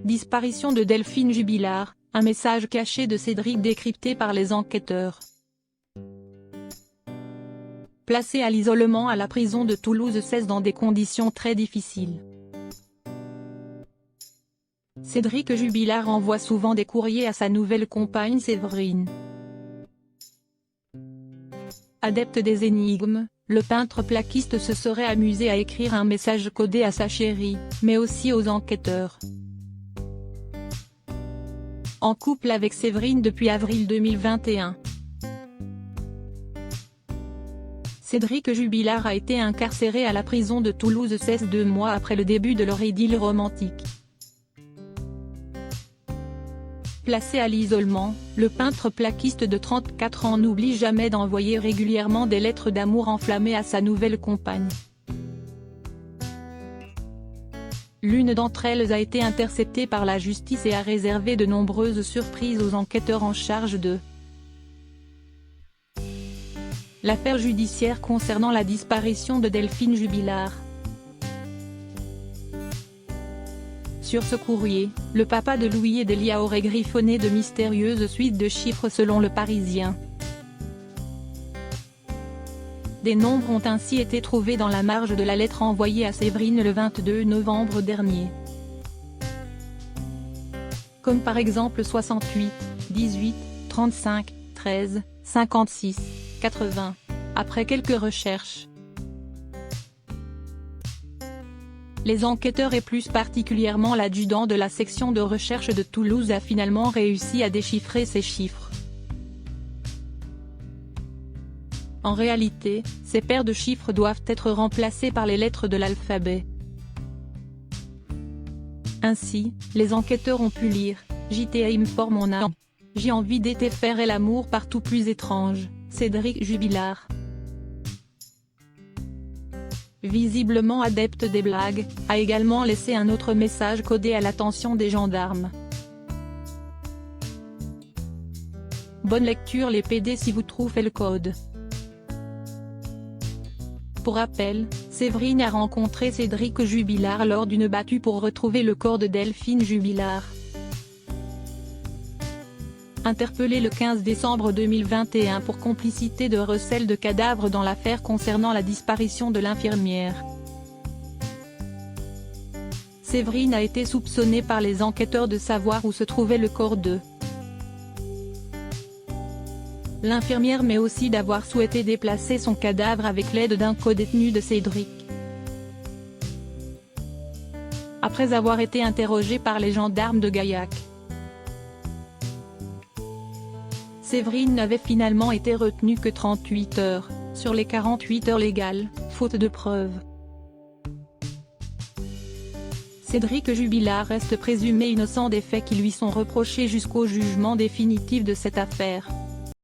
Disparition de Delphine Jubilard, un message caché de Cédric décrypté par les enquêteurs. Placé à l'isolement à la prison de Toulouse 16 dans des conditions très difficiles. Cédric Jubilard envoie souvent des courriers à sa nouvelle compagne Séverine. Adepte des énigmes, le peintre plaquiste se serait amusé à écrire un message codé à sa chérie, mais aussi aux enquêteurs. En couple avec Séverine depuis avril 2021. Cédric Jubilard a été incarcéré à la prison de Toulouse 16 2 mois après le début de leur idylle romantique. Placé à l'isolement, le peintre plaquiste de 34 ans n'oublie jamais d'envoyer régulièrement des lettres d'amour enflammées à sa nouvelle compagne. L'une d'entre elles a été interceptée par la justice et a réservé de nombreuses surprises aux enquêteurs en charge de l'affaire judiciaire concernant la disparition de Delphine Jubilard. Sur ce courrier, le papa de Louis et d'Elia aurait griffonné de mystérieuses suites de chiffres selon Le Parisien. Des nombres ont ainsi été trouvés dans la marge de la lettre envoyée à Séverine le 22 novembre dernier. Comme par exemple 68, 18, 35, 13, 56, 80. Après quelques recherches, les enquêteurs et plus particulièrement l'adjudant de la section de recherche de Toulouse a finalement réussi à déchiffrer ces chiffres. En réalité, ces paires de chiffres doivent être remplacées par les lettres de l'alphabet. Ainsi, les enquêteurs ont pu lire « JT informe mon âme. J'ai envie d'été faire et l'amour partout plus étrange, Cédric Jubilard. » Visiblement adepte des blagues, a également laissé un autre message codé à l'attention des gendarmes. Bonne lecture les PD si vous trouvez le code. Pour rappel, Séverine a rencontré Cédric Jubilard lors d'une battue pour retrouver le corps de Delphine Jubilard. Interpellé le 15 décembre 2021 pour complicité de recel de cadavres dans l'affaire concernant la disparition de l'infirmière. Séverine a été soupçonnée par les enquêteurs de savoir où se trouvait le corps de l'infirmière mais aussi d'avoir souhaité déplacer son cadavre avec l'aide d'un codétenu de Cédric. Après avoir été interrogée par les gendarmes de Gaillac, Séverine n'avait finalement été retenue que 38 heures, sur les 48 heures légales, faute de preuves. Cédric Jubilard reste présumé innocent des faits qui lui sont reprochés jusqu'au jugement définitif de cette affaire.